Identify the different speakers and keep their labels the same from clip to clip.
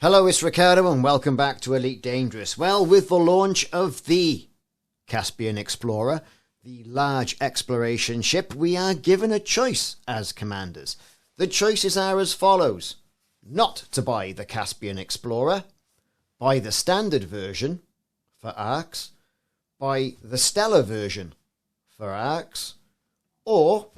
Speaker 1: Hello, it's Ricardo and welcome back to Elite Dangerous. Well, with the launch of the Caspian Explorer, the large exploration ship, we are given a choice as commanders. The choices are as follows: not to buy the Caspian Explorer, buy the standard version for ARX, buy the Stella version for ARX, or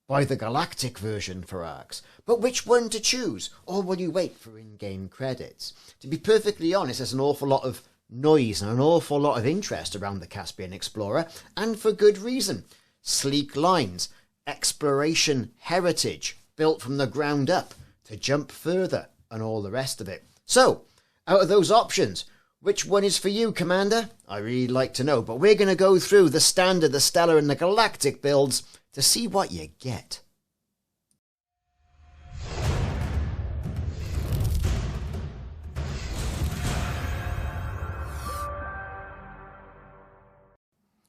Speaker 1: buy the Galactic version for ARX. But which one to choose? Or will you wait for in-game credits? To be perfectly honest, there's an awful lot of noise and an awful lot of interest around the Caspian Explorer, and for good reason. Sleek lines, exploration heritage, built from the ground up to jump further, and all the rest of it. So, out of those options, which one is for you, Commander? I really like to know, but we're going to go through the Standard, the Stellar and the Galactic builds to see what you get.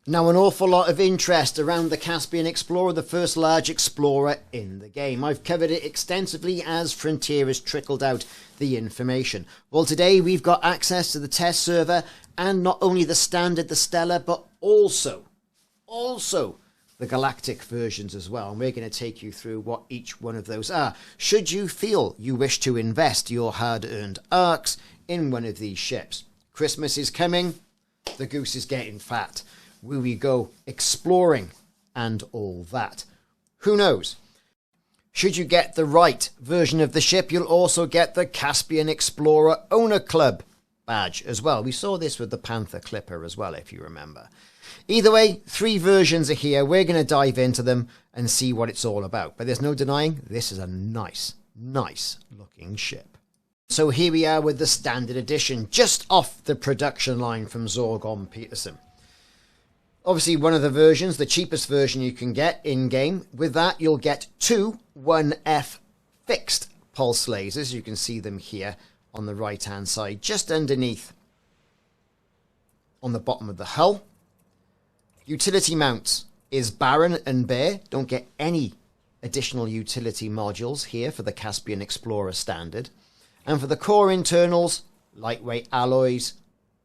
Speaker 1: Now, an awful lot of interest around the Caspian Explorer, the first large explorer in the game. I've covered it extensively as Frontier has trickled out the information. Well, today we've got access to the test server and not only the Standard, the Stellar, but also the Galactic versions as well. And we're going to take you through what each one of those are, should you feel you wish to invest your hard-earned ARX in one of these ships. Christmas is coming, the goose is getting fat. Will we go exploring and all that? Who knows? Should you get the right version of the ship, you'll also get the Caspian Explorer Owner Club badge as well. We saw this with the Panther Clipper as well, if you remember. Either way, 3 versions are here. We're going to dive into them and see what it's all about. But there's no denying this is a nice looking ship. So here we are with the Standard Edition, just off the production line from Zorgon Peterson. Obviously, one of the versions, the cheapest version you can get in-game. With that, you'll get 2 1F fixed pulse lasers. You can see them here on the right-hand side, just underneath on the bottom of the hull. Utility mounts is barren and bare. Don't get any additional utility modules here for the Caspian Explorer Standard. And for the core internals, lightweight alloys,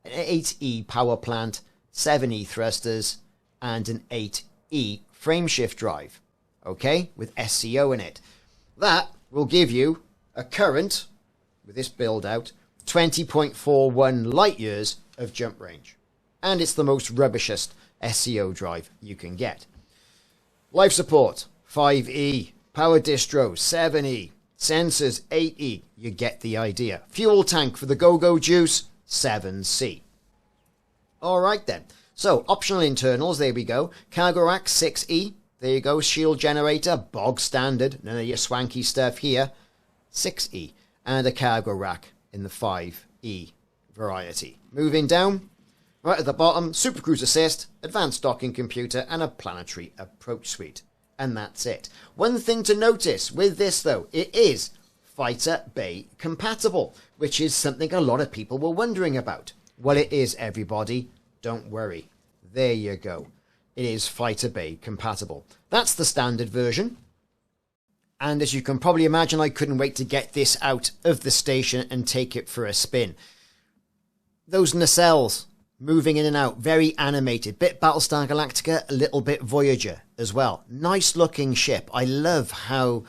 Speaker 1: an 8E power plant, 7E thrusters, and an 8E frameshift drive, okay, with SCO in it. That will give you a current, with this build out, 20.41 light years of jump range. And it's the most rubbishest SCO drive you can get. Life support, 5E, power distro, 7E, sensors, 8E, you get the idea. Fuel tank for the go-go juice, 7C. Alright then, so optional internals, there we go. Cargo rack 6E, there you go. Shield generator, bog standard, none of your swanky stuff here, 6E. And a cargo rack in the 5E variety. Moving down, right at the bottom, Supercruise Assist, advanced docking computer, and a Planetary approach suite. And that's it. One thing to notice with this though, it is fighter bay compatible, which is something a lot of people were wondering about. Well, it is, everybody. Don't worry. There you go. It is fighter bay compatible. That's the standard version. And as you can probably imagine, I couldn't wait to get this out of the station and take it for a spin. Those nacelles moving in and out, very animated. Bit Battlestar Galactica, a little bit Voyager as well. Nice looking ship. I love how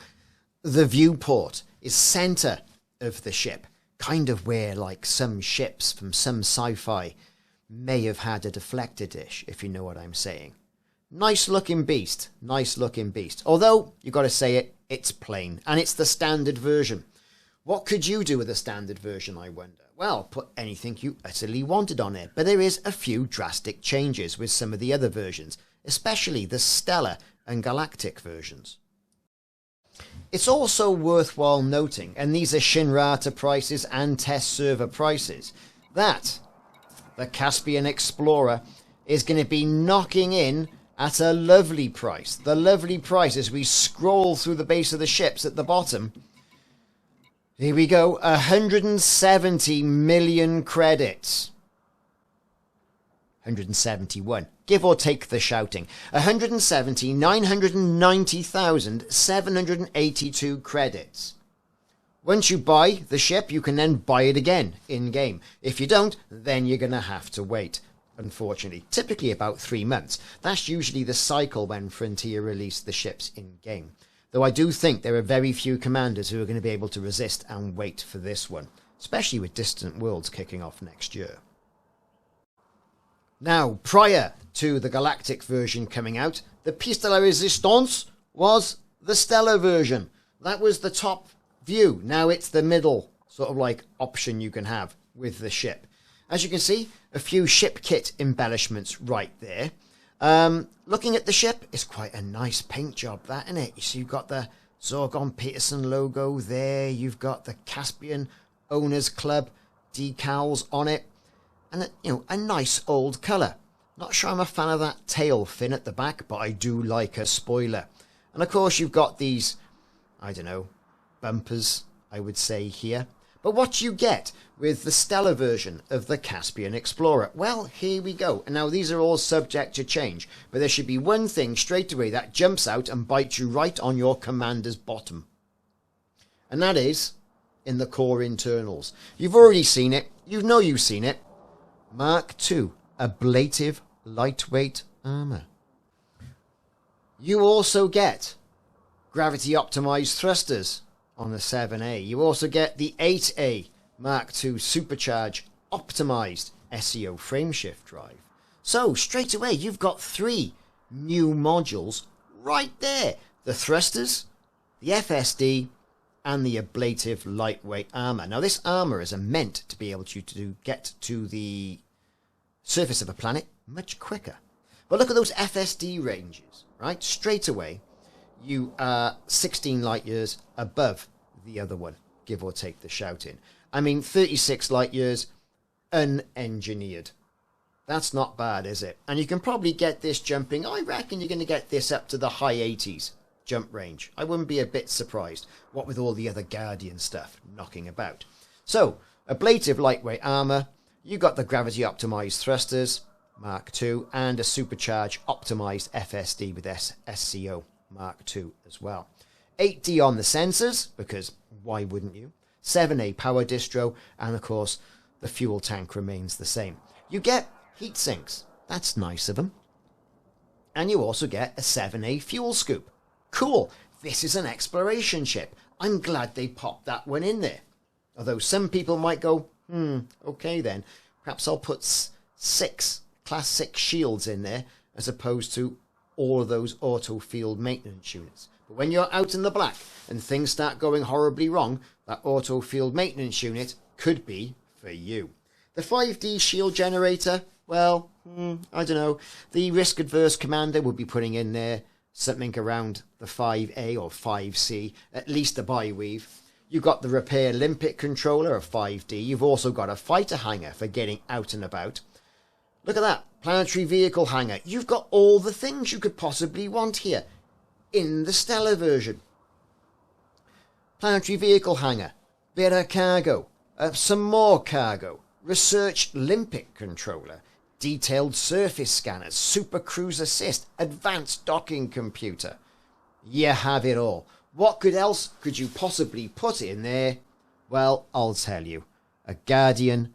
Speaker 1: the viewport is center of the ship. Kind of where, like, some ships from some sci-fi may have had a deflector dish, if you know what I'm saying. Nice looking beast. Nice looking beast. Although, you got to say it, it's plain. And it's the standard version. What could you do with a standard version, I wonder? Well, put anything you utterly wanted on it. But there is a few drastic changes with some of the other versions, especially the Stella and Galactic versions. It's also worthwhile noting, and these are Shinrata prices and test server prices, that the Caspian Explorer is going to be knocking in at a lovely price. The lovely price, as we scroll through the base of the ships at the bottom. Here we go, 170 million credits. 171. Give or take the shouting. 170,990,782 credits. Once you buy the ship, you can then buy it again in-game. If you don't, then you're going to have to wait, unfortunately. Typically about 3 months. That's usually the cycle when Frontier release the ships in-game. Though I do think there are very few commanders who are going to be able to resist and wait for this one, especially with Distant Worlds kicking off next year. Now, prior to the Galactic version coming out, the piece de la résistance was the Stella version. That was the top view. Now it's the middle sort of like option you can have with the ship. As you can see, a few ship kit embellishments right there. Looking at the ship, it's quite a nice paint job, that, isn't it? So you've got the Zorgon Peterson logo there. You've got the Caspian Owners Club decals on it. And, a nice old colour. Not sure I'm a fan of that tail fin at the back, but I do like a spoiler. And, of course, you've got these, I don't know, bumpers, I would say, here. But what do you get with the Stella version of the Caspian Explorer? Well, here we go. And now these are all subject to change, but there should be one thing straight away that jumps out and bites you right on your commander's bottom. And that is in the core internals. You've already seen it. You know you've seen it. Mark II, Ablative lightweight armour. You also get gravity optimized thrusters on the 7A. You also get the 8A Mark II supercharge optimized SEO frameshift drive. So straight away you've got 3 new modules right there. The thrusters, the FSD, and the Ablative lightweight armour. Now this armour is meant to be able to get to the surface of a planet much quicker. But look at those FSD ranges, right? Straight away you are 16 light years above the other one, give or take the shouting. I mean, 36 light years unengineered. That's not bad, is it? And you can probably get this jumping. I reckon you're going to get this up to the high 80s jump range. I wouldn't be a bit surprised, what with all the other Guardian stuff knocking about. So, Ablative lightweight armour. You got the gravity optimized thrusters, Mark II, and a supercharge optimized FSD with SCO Mark II as well. 8D on the sensors, because why wouldn't you? 7A power distro, and of course the fuel tank remains the same. You get heat sinks. That's nice of them. And you also get a 7A fuel scoop. Cool. This is an exploration ship. I'm glad they popped that one in there. Although some people might go, okay then. Perhaps I'll put 6 Class 6 shields in there as opposed to all of those auto field maintenance units. But when you're out in the black and things start going horribly wrong, that auto field maintenance unit could be for you. The 5D shield generator, well, I don't know. The risk-adverse commander would be putting in there something around the 5A or 5C, at least a bi-weave. You've got the repair limpet controller of 5D. You've also got a fighter hangar for getting out and about. Look at that, planetary vehicle hangar. You've got all the things you could possibly want here in the Stella version. Planetary vehicle hangar, bit of cargo, some more cargo, research limpet controller, detailed surface scanners, super cruise assist, advanced docking computer. You have it all. What else could you possibly put in there? Well, I'll tell you. A Guardian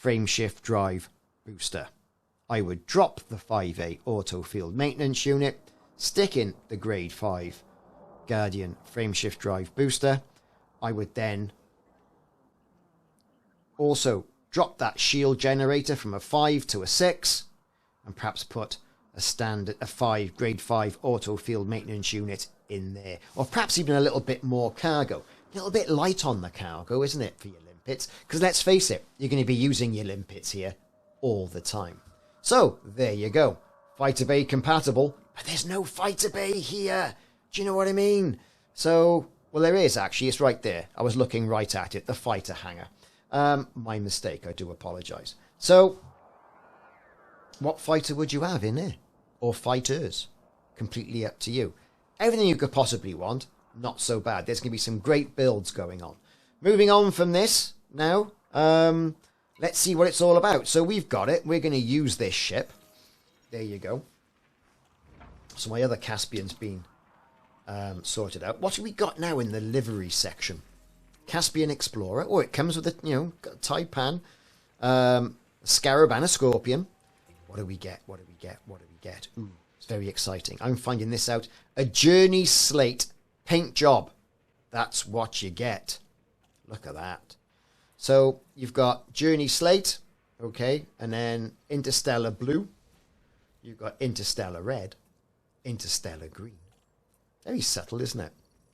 Speaker 1: frameshift drive booster. I would drop the 5A auto field maintenance unit, stick in the grade 5 Guardian frameshift drive booster. I would then also drop that shield generator from a 5 to a 6 and perhaps put a standard, grade 5 auto field maintenance unit in there, or perhaps even a little bit more cargo. A little bit light on the cargo, isn't it, for your limpets? Because let's face it, you're going to be using your limpets here all the time. So there you go, fighter bay compatible, but there's no fighter bay here. Do you know what I mean? So, well, there is actually. It's right there. I was looking right at it, the fighter hangar. My mistake, I do apologise. So, what fighter would you have in there? Or fighters? Completely up to you. Everything you could possibly want, not so bad. There's going to be some great builds going on. Moving on from this now, let's see what it's all about. So we've got it. We're going to use this ship. There you go. So my other Caspian's been sorted out. What have we got now in the livery section? Caspian Explorer. Oh, it comes with a, you know, taipan, scarab and a scorpion. What do we get? What do we get? What do we get? Ooh, it's very exciting. I'm finding this out. A journey slate paint job. That's what you get. Look at that. So you've got journey slate, okay, and then interstellar blue. You've got interstellar red, interstellar green. Very subtle, isn't it?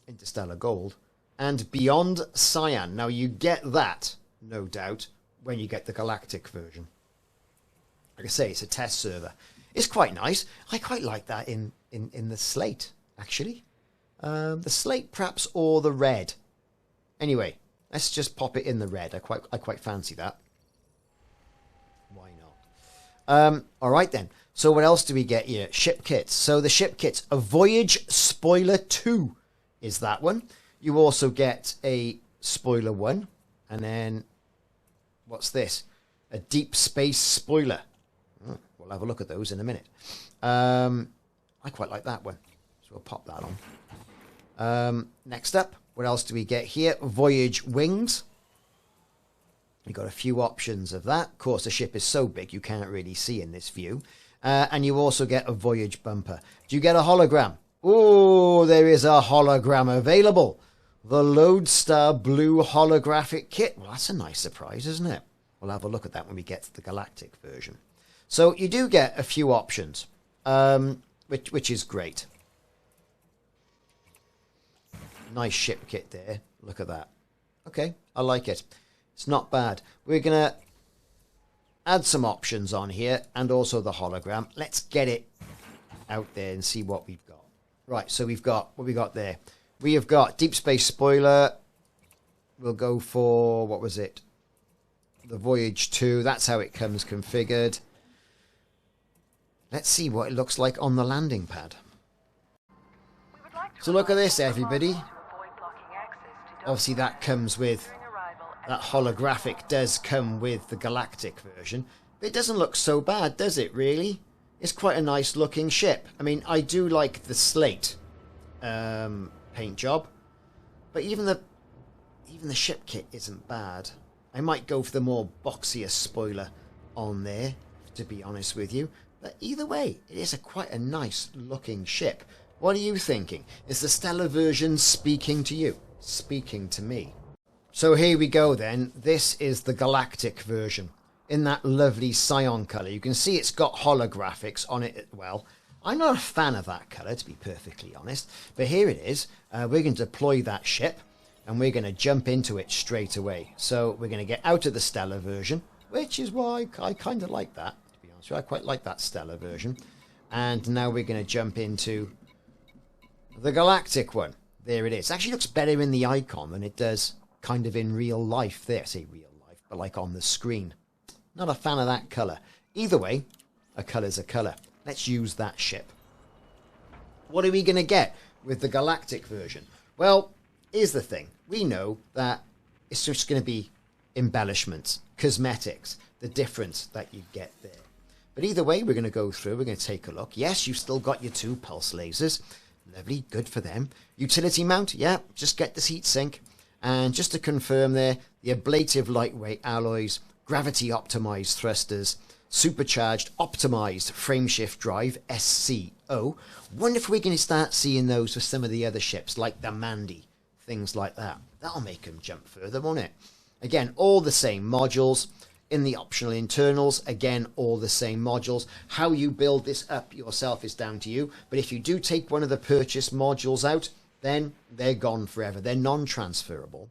Speaker 1: Interstellar gold. And beyond cyan. Now you get that, no doubt, when you get the Galactic version. Like I say, it's a test server. It's quite nice. I quite like that in the slate, actually. The slate, perhaps, or the red. Anyway, let's just pop it in the red. I quite fancy that. Why not? All right, then. So what else do we get here? Ship kits. So the ship kits, a Voyage Spoiler 2 is that one. You also get a Spoiler 1. And then, what's this? A Deep Space Spoiler. Oh, we'll have a look at those in a minute. I quite like that one. So we'll pop that on. Next up, what else do we get here? Voyage Wings. We've got a few options of that. Of course, the ship is so big you can't really see in this view. And you also get a Voyage Bumper. Do you get a hologram? Oh, there is a hologram available. The Lodestar Blue Holographic Kit. Well, that's a nice surprise, isn't it? We'll have a look at that when we get to the Galactic version. So you do get a few options, which is great. Nice ship kit there. Look at that. Okay, I like it. It's not bad. We're going to add some options on here and also the hologram. Let's get it out there and see what we've got. Right, so we've got, what we got there? We have got Deep Space Spoiler. We'll go for, what was it? The Voyage 2. That's how it comes configured. Let's see what it looks like on the landing pad. So look at this, everybody. Obviously that comes with, that holographic does come with the Galactic version. But it doesn't look so bad, does it, really? It's quite a nice looking ship. I mean, I do like the slate paint job. But even the ship kit isn't bad. I might go for the more boxier spoiler on there, to be honest with you. But either way, it is quite a nice looking ship. What are you thinking? Is the Stella version speaking to you? Speaking to me? So here we go then. This is the Galactic version in that lovely cyan colour. You can see it's got holographics on it as well. I'm not a fan of that colour, to be perfectly honest. But here it is. We're going to deploy that ship and we're going to jump into it straight away. So we're going to get out of the Stella version, which is why I kind of like that, to be honest with you. I quite like that Stella version. And now we're going to jump into the Galactic one. There it is. It actually looks better in the icon than it does kind of in real life there. I say real life, but like on the screen. Not a fan of that colour. Either way, a colour's a colour. Let's use that ship. What are we going to get with the Galactic version? Well, here's the thing. We know that it's just going to be embellishments, cosmetics, the difference that you get there. But either way, we're going to go through. We're going to take a look. Yes, you've still got your 2 pulse lasers. Lovely, good for them. Utility mount, yeah, just get this heat sink. And just to confirm there, the ablative lightweight alloys, gravity optimized thrusters, supercharged optimized frameshift drive, SCO. Wonder if we're going to start seeing those for some of the other ships, like the Mandy, things like that. That'll make them jump further, won't it? Again, all the same modules. In the optional internals, again, all the same modules. How you build this up yourself is down to you. But if you do take one of the purchased modules out, then they're gone forever. They're non-transferable.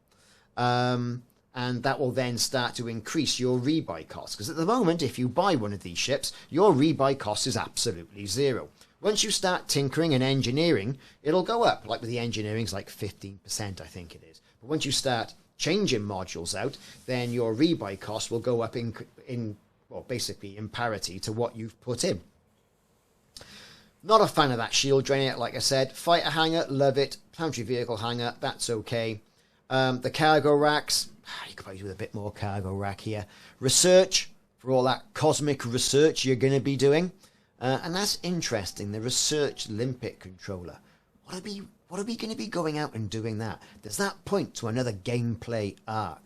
Speaker 1: And that will then start to increase your rebuy cost. Because at the moment, if you buy one of these ships, your rebuy cost is absolutely 0. Once you start tinkering and engineering, it'll go up. Like with the engineering, it's like 15%, I think it is. But once you start changing modules out, then your rebuy cost will go up well, basically in parity to what you've put in. Not a fan of that shield drainer, like I said. Fighter hangar, love it. Planetary vehicle hangar, that's okay. The cargo racks, you could probably do with a bit more cargo rack here. Research, for all that cosmic research you're going to be doing. And that's interesting, the research limpet controller. What are we going to be going out and doing that? Does that point to another gameplay arc?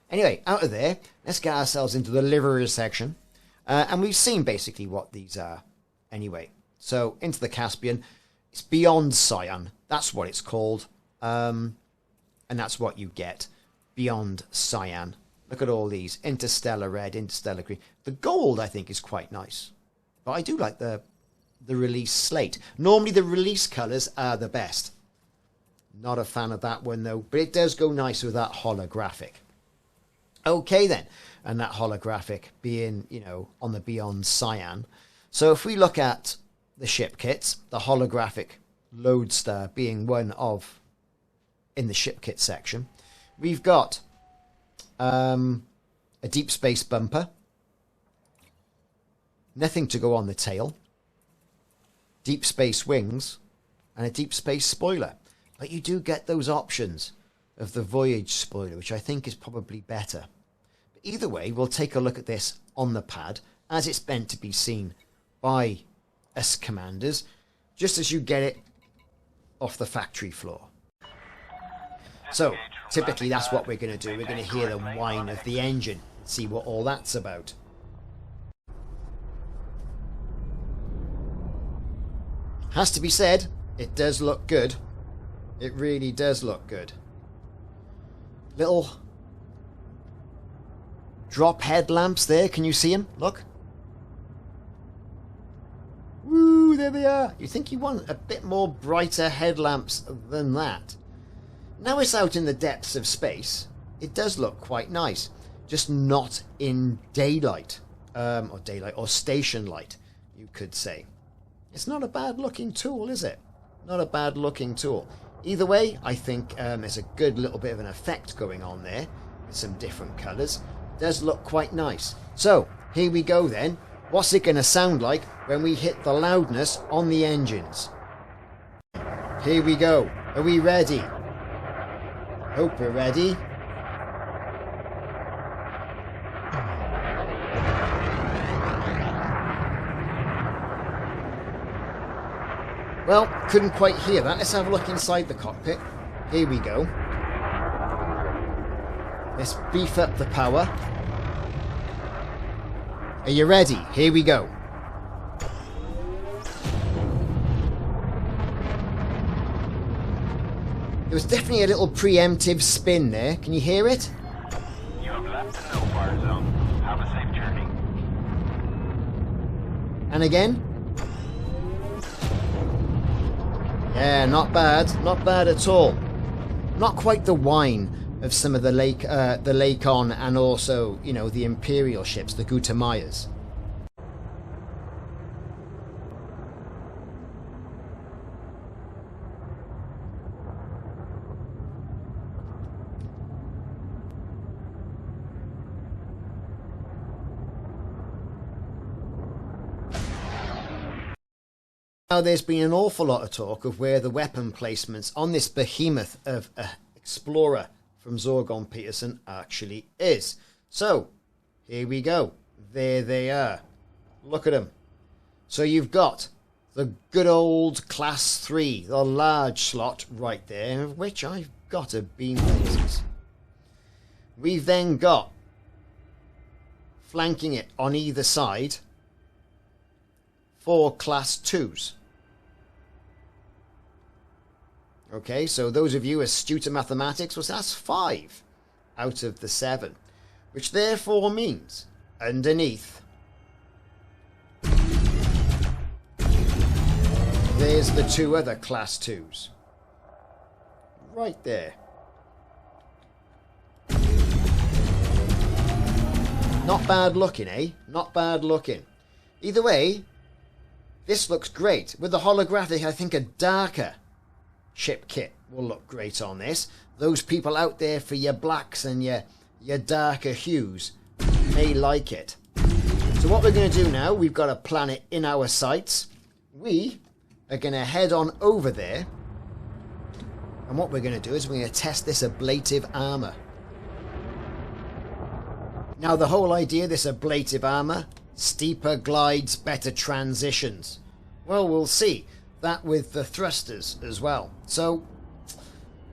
Speaker 1: Anyway, out of there, let's get ourselves into the livery section. And we've seen basically what these are anyway. So, into the Caspian. It's Beyond Cyan. That's what it's called. And that's what you get. Beyond Cyan. Look at all these. Interstellar Red, Interstellar Green. The gold, I think, is quite nice. But I do like the release slate. Normally, the release colours are the best. Not a fan of that one, though. But it does go nice with that holographic. Okay, then. And that holographic being, you know, on the Beyond Cyan. So if we look at the ship kits, the holographic Lodestar being one of in the ship kit section. We've got a deep space bumper. Nothing to go on the tail. Deep space wings. And a deep space spoiler. But you do get those options of the Voyage spoiler, which I think is probably better. But either way, we'll take a look at this on the pad as it's meant to be seen by us commanders, just as you get it off the factory floor. So, typically that's what we're going to do. We're going to hear the whine of the engine, see what all that's about. Has to be said, it does look good. It really does look good. Little drop headlamps there. Can you see them? Look. Woo, there they are. You think you want a bit more brighter headlamps than that. Now it's out in the depths of space. It does look quite nice. Just not in daylight. Or station light, you could say. It's not a bad looking tool, is it? Not a bad looking tool. Either way, I think there's a good little bit of an effect going on there with some different colours. Does look quite nice. So, here we go then. What's it going to sound like when we hit the loudness on the engines? Here we go. Are we ready? Hope we're ready. Well, couldn't quite hear that. Let's have a look inside the cockpit. Here we go. Let's beef up the power. Are you ready? Here we go. There was definitely a little preemptive spin there. Can you hear it?
Speaker 2: You have left the no-fire zone. Have a safe journey.
Speaker 1: And again. Yeah, not bad. Not bad at all. Not quite the whine of some of the Lakon and also, you know, the Imperial ships, the Gutamayas. Now, there's been an awful lot of talk of where the weapon placements on this behemoth of an Explorer from Zorgon Peterson actually is. So, here we go. There they are. Look at them. So you've got the good old Class 3, the large slot right there, of which I've got a beam lasers. We've then got, flanking it on either side, 4 Class 2s. Okay, so those of you astute at mathematics, well, that's 5 out of the 7. Which therefore means, underneath, there's the 2 other Class 2s. Right there. Not bad looking, eh? Not bad looking. Either way, this looks great. With the holographic, I think a darker ship kit will look great on this. Those people out there for your blacks and your darker hues may like it. So what we're going to do now, we've got a planet in our sights. We are going to head on over there. And what we're going to do is we're going to test this ablative armour. Now the whole idea of this ablative armour, steeper glides, better transitions. Well, we'll see. that with the thrusters as well. So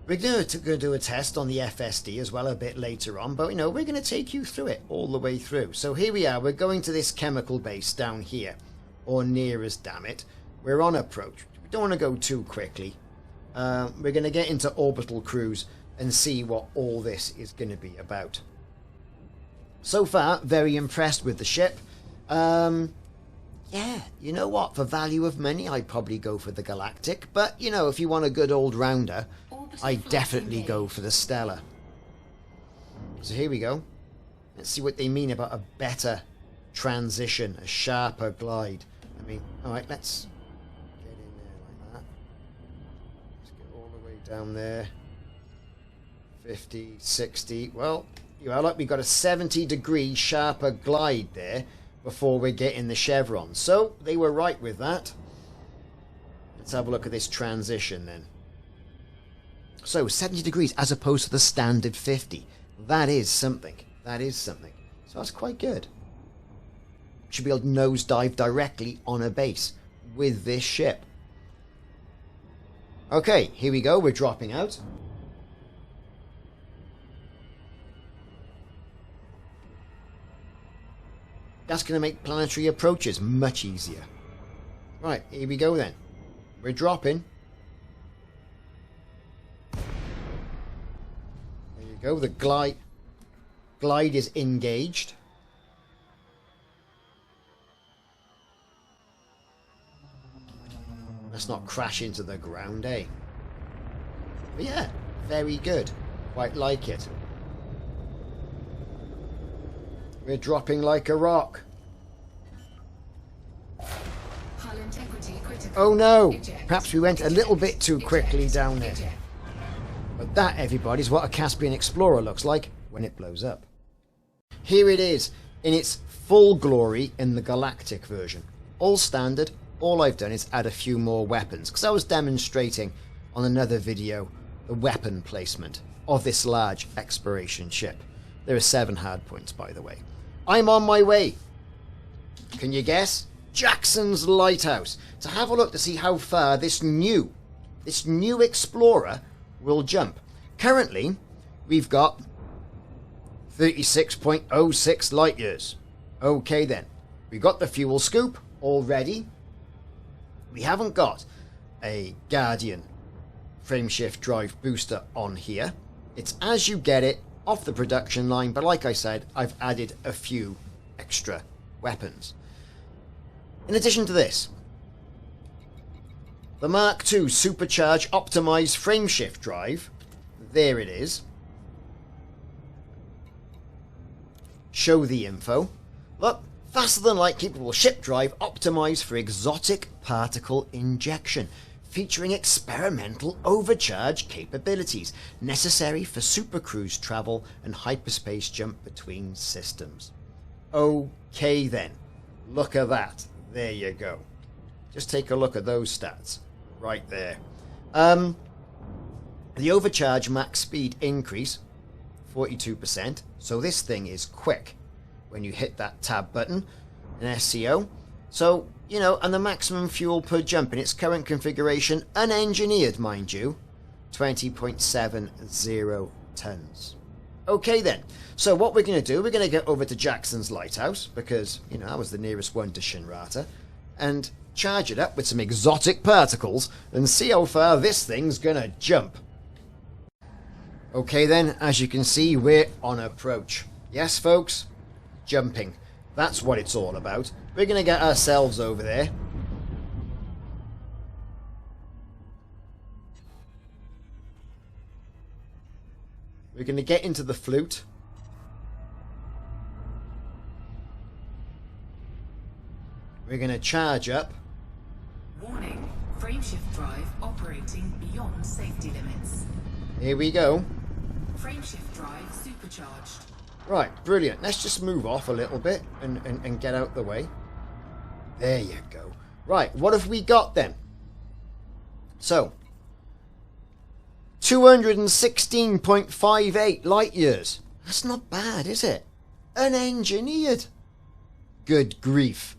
Speaker 1: we're going to do a test on the FSD as well a bit later on, but we're going to take you through it all the way through. So here we are, we're going to this chemical base down here, or near us, damn it. We're on approach. We don't want to go too quickly. We're going to get into orbital cruise and see what all this is going to be about. So far, very impressed with the ship. Yeah, you know what? For value of money, I'd probably go for the Galactic. But, if you want a good old rounder, I'd definitely go for the Stella. So here we go. Let's see what they mean about a better transition, a sharper glide. Alright, let's get in there like that. Let's get all the way down there. 50, 60. Well, we got a 70-degree sharper glide there before we're getting the chevron. So they were right with that. Let's have a look at this transition then. So 70 degrees as opposed to the standard 50. That is something. That is something. So that's quite good. Should be able to nosedive directly on a base with this ship. Okay, here we go. We're dropping out. That's going to make planetary approaches much easier. Right, here we go then. We're dropping. There you go. The glide is engaged. Let's not crash into the ground, eh? But yeah, very good. Quite like it. We're dropping like a rock. Oh no! Perhaps we went a little bit too quickly down there. But that, everybody, is what a Caspian Explorer looks like when it blows up. Here it is, in its full glory in the Galactic version. All standard. All I've done is add a few more weapons, because I was demonstrating on another video the weapon placement of this large exploration ship. There are 7 hardpoints, by the way. I'm on my way. Can you guess? Jackson's Lighthouse. To have a look to see how far this new Explorer will jump. Currently, we've got 36.06 light years. Okay then. We got the fuel scoop already. We haven't got a Guardian frameshift drive booster on here. It's as you get it off the production line, but like I said, I've added a few extra weapons. In addition to this, the Mark II Supercharged Optimized Frameshift Drive, there it is. Show the info. Look, faster than light capable ship drive optimized for exotic particle injection, featuring experimental overcharge capabilities necessary for supercruise travel and hyperspace jump between systems. Okay then, look at that. There you go. Just take a look at those stats right there. The overcharge max speed increase 42%, so this thing is quick when you hit that tab button in SCO. So, and the maximum fuel per jump in its current configuration, unengineered mind you, 20.70 tons. Okay then, so what we're going to do, we're going to get over to Jackson's Lighthouse, because, that was the nearest one to Shinrata, and charge it up with some exotic particles, and see how far this thing's going to jump. Okay then, as you can see, we're on approach. Yes, folks, jumping. That's what it's all about. We're going to get ourselves over there. We're going to get into the flute. We're going to charge up.
Speaker 3: Warning, frameshift drive operating beyond safety limits.
Speaker 1: Here we go.
Speaker 3: Frameshift drive supercharged.
Speaker 1: Right, brilliant. Let's just move off a little bit and get out the way. There you go. Right, what have we got then? So, 216.58 light years. That's not bad, is it? Unengineered. Good grief.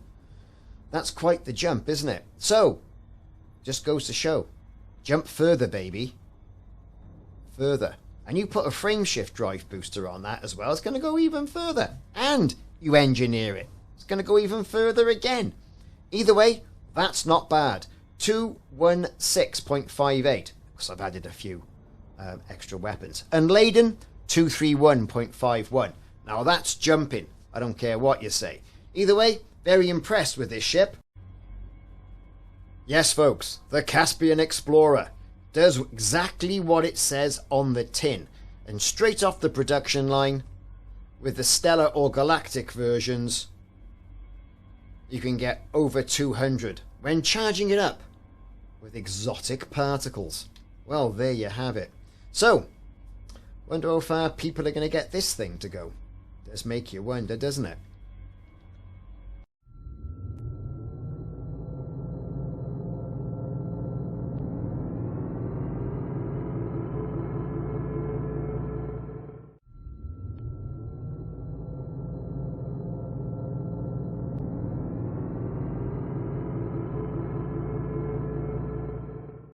Speaker 1: That's quite the jump, isn't it? So, Just goes to show. Jump further, baby. Further. And you put a frameshift drive booster on that as well. It's going to go even further. And you engineer it. It's going to go even further again. Either way, that's not bad. 216.58. Because I've added a few extra weapons. And laden, 231.51. Now that's jumping. I don't care what you say. Either way, very impressed with this ship. Yes, folks, the Caspian Explorer does exactly what it says on the tin. And straight off the production line, with the Stella or Galactic versions, you can get over 200 when charging it up with exotic particles. Well, there you have it. So, wonder how far people are going to get this thing to go. Does make you wonder, doesn't it?